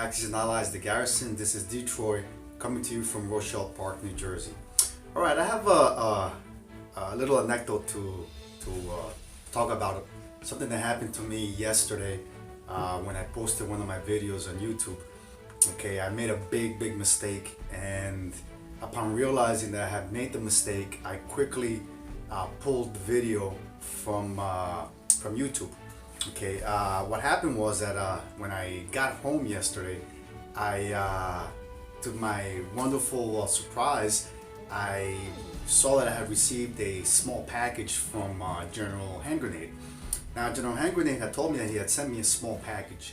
Axis and Allies, the Garrison. This is Detroit, coming to you from Rochelle Park, New Jersey. All right, I have a little anecdote to talk about something that happened to me yesterday when I posted one of my videos on YouTube. Okay, I made a big mistake, and upon realizing that I had made the mistake, I quickly pulled the video from YouTube. Okay, what happened was that when I got home yesterday, to my wonderful surprise, I saw that I had received a small package from General Hand Grenade. Now, General Hand Grenade had told me that he had sent me a small package.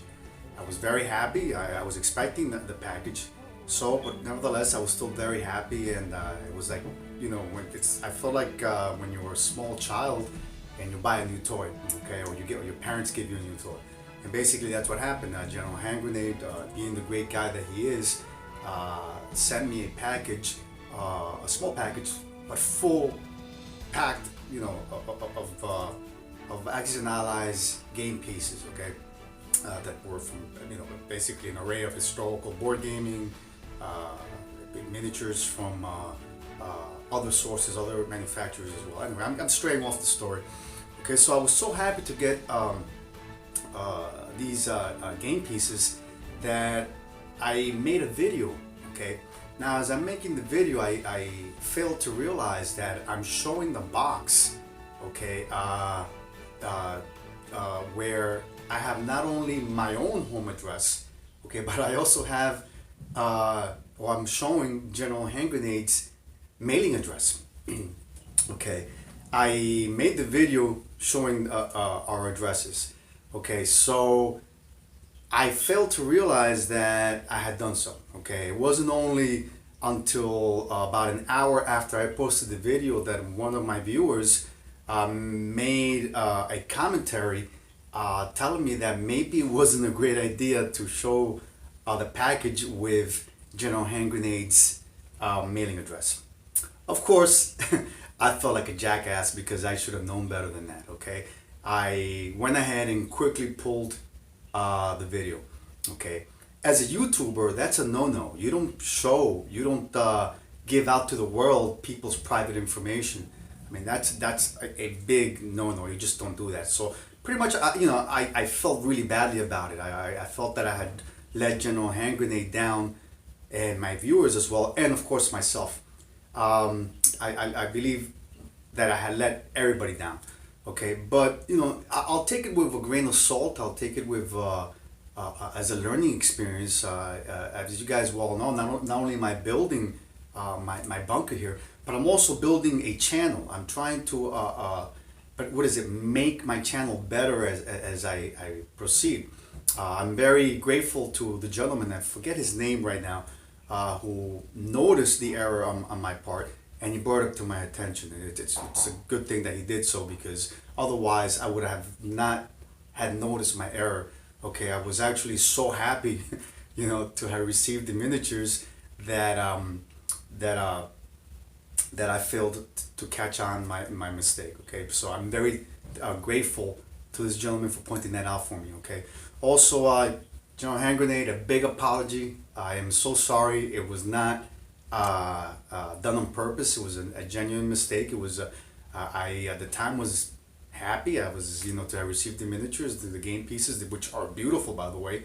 I was very happy. I was expecting the package, but nevertheless, I was still very happy, and it was like, I felt like when you were a small child and you buy a new toy, okay, or your parents give you a new toy, and basically that's what happened. General Hand Grenade, being the great guy that he is, sent me a package, a small package, but full packed, of Axis and Allies game pieces, okay, that were from, basically an array of historical board gaming, miniatures from other sources, other manufacturers as well. Anyway, I'm straying off the story. Okay, so I was so happy to get these game pieces that I made a video. Okay, now as I'm making the video, I failed to realize that I'm showing the box. Okay, where I have not only my own home address, okay, but I also have, I'm showing General Hand Grenade's mailing address. Okay, I made the video showing our addresses. Okay, so I failed to realize that I had done so. Okay, it wasn't only until about an hour after I posted the video that one of my viewers made a commentary telling me that maybe it wasn't a great idea to show the package with General Hand Grenade's mailing address. Of course, I felt like a jackass because I should have known better than that, okay? I went ahead and quickly pulled the video, okay? As a YouTuber, that's a no-no. You don't give out to the world people's private information. I mean, that's a big no-no. You just don't do that. So pretty much, I felt really badly about it. I felt that I had let General Hand Grenade down, and my viewers as well, and of course myself. I believe that I had let everybody down. Okay, but I'll take it with a grain of salt. I'll take it with as a learning experience. As you guys well know, not only am I building my bunker here, but I'm also building a channel. I'm trying to make my channel better as I proceed. I'm very grateful to the gentleman, I forget his name right now, who noticed the error on my part, and he brought it to my attention. It's a good thing that he did so, because otherwise I would have not had noticed my error. Okay, I was actually so happy, to have received the miniatures that that I failed to catch on my mistake. Okay, so I'm very grateful to this gentleman for pointing that out for me. Okay, also General Hand Grenade, a big apology. I am so sorry. It was not done on purpose. It was a genuine mistake. It was I at the time was happy. I was to have received the miniatures, the game pieces, which are beautiful, by the way.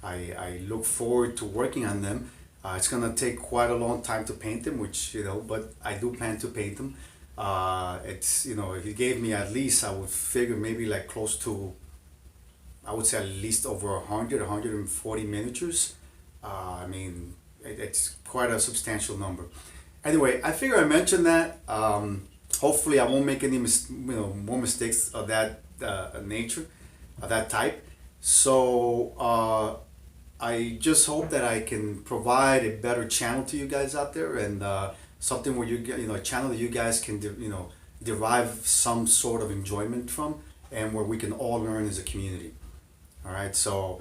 I look forward to working on them. It's gonna take quite a long time to paint them, which but I do plan to paint them. It's if you gave me at least, I would figure maybe like close to, I would say at least over 140 miniatures. I mean, it's quite a substantial number. Anyway, I figure I mentioned that. Hopefully, I won't make any more mistakes of that nature, of that type. So I just hope that I can provide a better channel to you guys out there, and something where a channel that you guys can derive some sort of enjoyment from, and where we can all learn as a community. All right, so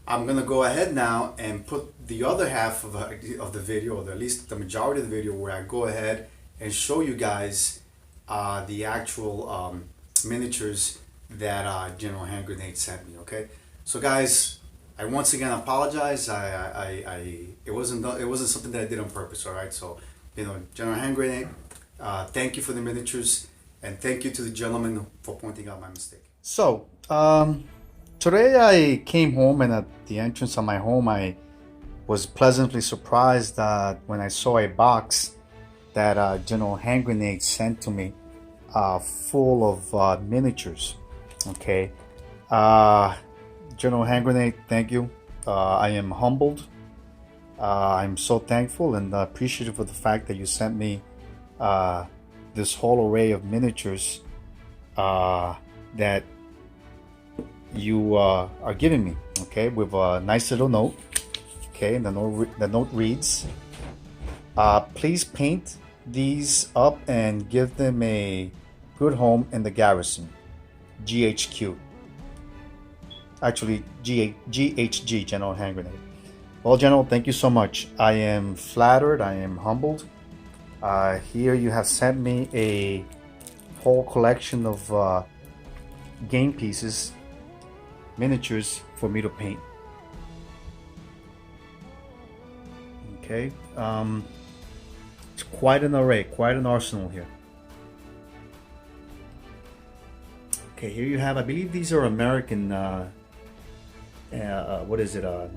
I'm gonna go ahead now and put the other half of the video, or at least the majority of the video, where I go ahead and show you guys the actual miniatures that General Hand Grenade sent me. Okay, so guys, I once again apologize. It wasn't something that I did on purpose. All right, so General Hand Grenade, thank you for the miniatures, and thank you to the gentleman for pointing out my mistake. So, today I came home, and at the entrance of my home, I was pleasantly surprised that when I saw a box that General Hand Grenade sent to me, full of miniatures. Okay, General Hand Grenade, thank you. I am humbled. I'm so thankful and appreciative of the fact that you sent me this whole array of miniatures that you are giving me. Okay, with a nice little note. Okay, and the note reads, please paint these up and give them a good home in the garrison. GHQ. Actually, GHG, General Hand Grenade. Well, General, thank you so much. I am flattered. I am humbled. Here you have sent me a whole collection of game pieces, miniatures for me to paint. Okay, it's quite an array, quite an arsenal here. Okay, here you have, I believe these are American,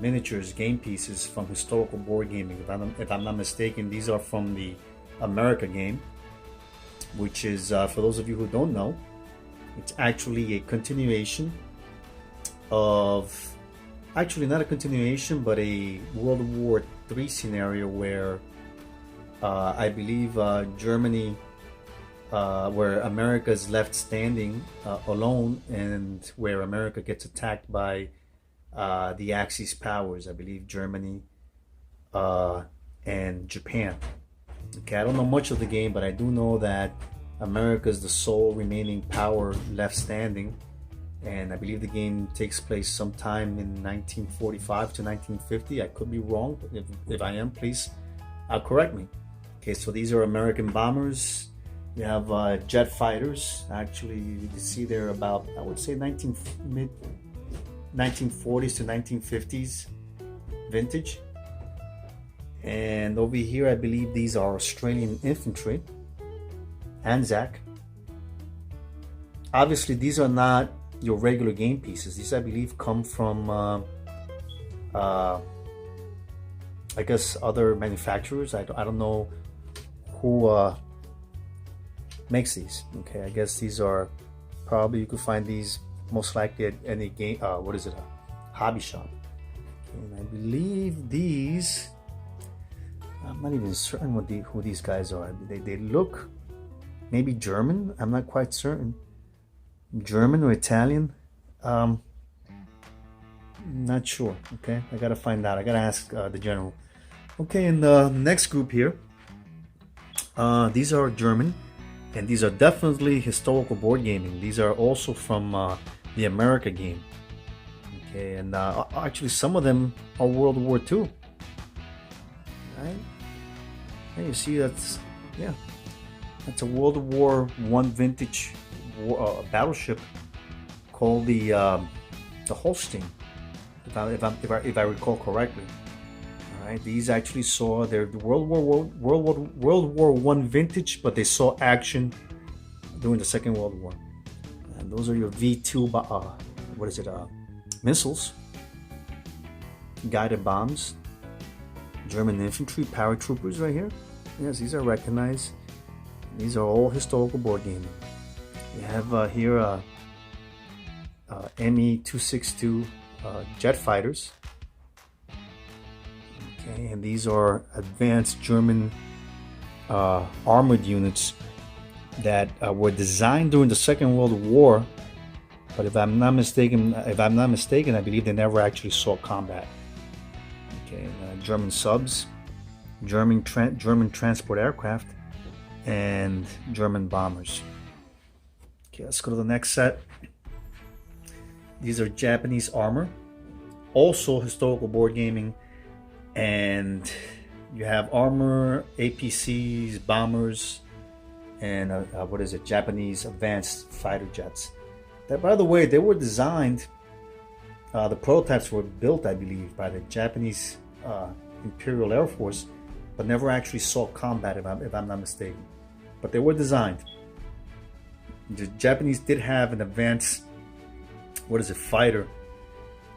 miniatures, game pieces from Historical Board Gaming. If I'm not mistaken, these are from the America game, which is, for those of you who don't know, it's actually a continuation of, actually not a continuation, but a World War III scenario where I believe Germany, where America is left standing alone, and where America gets attacked by the Axis powers. I believe Germany and Japan. Okay, I don't know much of the game, but I do know that America is the sole remaining power left standing, and I believe the game takes place sometime in 1945 to 1950. I could be wrong, but if I am, please correct me. Okay, so these are American bombers. You have jet fighters. Actually, you can see they're about, I would say, mid 1940s to 1950s vintage. And over here, I believe these are Australian infantry, Anzac. Obviously, these are not your regular game pieces. These, I believe, come from I guess other manufacturers. I don't know who makes these. Okay, I guess these are probably, you could find these most likely at any game, a hobby shop. Okay, and I believe these, I'm not even certain who these guys are. They look maybe German. I'm not quite certain. German or Italian. Not sure. Okay, I gotta find out. I gotta ask the general. Okay, in the next group here, these are German, and these are definitely historical board gaming. These are also from the America game. Okay, and actually some of them are World War II. Right? And you see that's that's a World War I vintage battleship called the Holstein, if I recall correctly. All right, these actually saw their World War I vintage, but they saw action during the Second World War. And those are your V2 missiles, guided bombs, German infantry, paratroopers right here. Yes, these are recognized. These are all historical board gaming. We have here Me-262 jet fighters. Okay, and these are advanced German armored units that were designed during the Second World War. But if I'm not mistaken, I believe they never actually saw combat. Okay, German subs, German transport aircraft, and German bombers. Okay, let's go to the next set. These are Japanese armor, also historical board gaming, and you have armor, APCs, bombers, and Japanese advanced fighter jets. That, by the way, they were designed The prototypes were built, I believe, by the Japanese Imperial Air Force, but never actually saw combat, if I'm not mistaken. But they were designed. The Japanese did have an advanced, fighter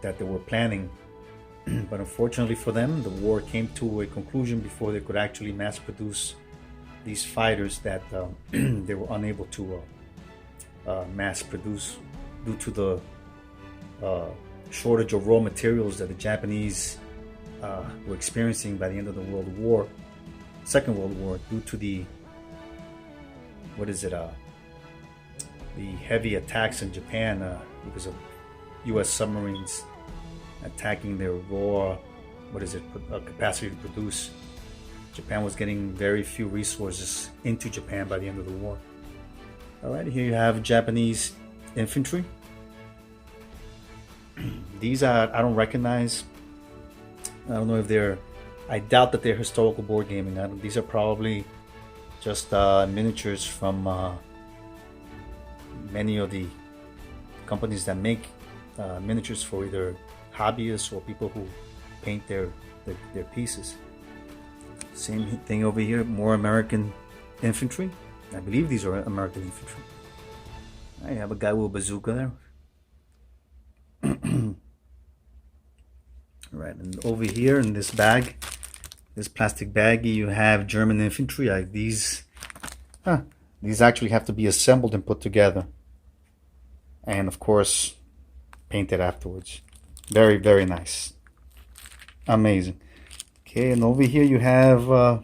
that they were planning, but unfortunately for them, the war came to a conclusion before they could actually mass produce these fighters that they were unable to mass produce due to the shortage of raw materials that the Japanese were experiencing by the end of the Second World War, due to the the heavy attacks in Japan because of U.S. submarines attacking their raw capacity to produce. Japan was getting very few resources into Japan by the end of the war. All right, here you have Japanese infantry. These I don't recognize. I don't know if they're. I doubt that they're historical board gaming. These are probably just miniatures from many of the companies that make miniatures for either hobbyists or people who paint their pieces. Same thing over here, more American infantry. I believe these are American infantry. I have a guy with a bazooka there. All right, and over here in this bag, this plastic baggie, you have German infantry. These actually have to be assembled and put together, and of course painted afterwards. Very, very nice, amazing. Okay, and over here you have now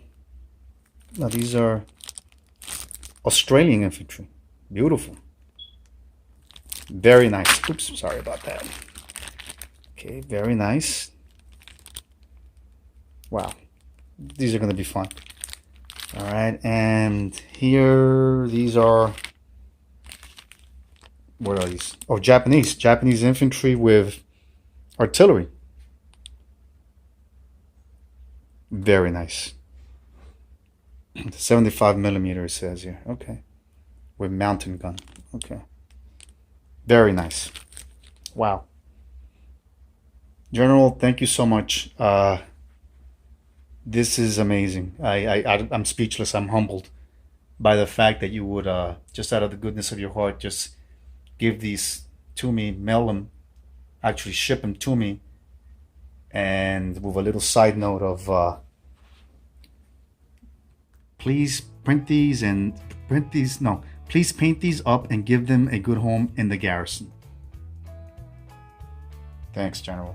these are Australian infantry. Beautiful, very nice. Oops, sorry about that. Okay, very nice. Wow, these are going to be fun. All right, and here these are, what are these? Oh, Japanese infantry with artillery. Very nice. 75 millimeter, it says here. Okay, with mountain gun. Okay, very nice. Wow. General, thank you so much. This is amazing. I'm speechless. I'm humbled by the fact that you would, just out of the goodness of your heart, just give these to me, mail them, actually ship them to me, and with a little side note of, please paint these up and give them a good home in the garrison. Thanks, General.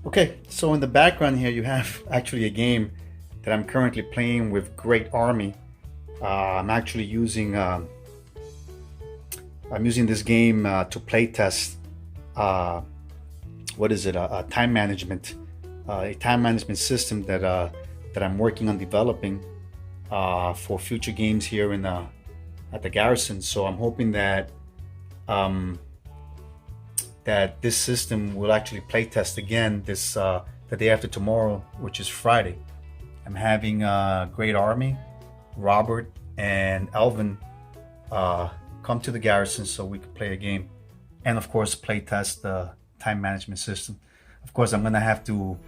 Okay, so in the background here you have actually a game that I'm currently playing with Great Army. I'm actually using this game to play test a time management system that I'm working on developing for future games here at the garrison. So I'm hoping that that this system will actually play test again the day after tomorrow, which is Friday. I'm having Great Army, Robert, and Elvin come to the garrison so we can play a game, and of course play test the time management system. Of course, I'm gonna have to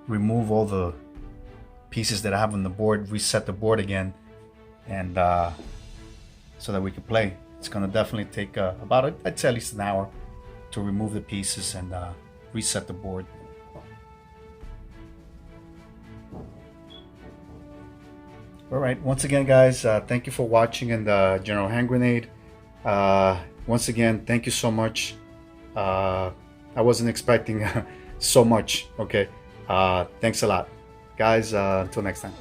remove all the pieces that I have on the board, reset the board again, and so that we can play. It's gonna definitely take about, I'd say, at least an hour to remove the pieces and reset the board. All right, once again, guys, thank you for watching, and General Hand Grenade. Once again, thank you so much. I wasn't expecting so much. Okay, thanks a lot, guys. Until next time.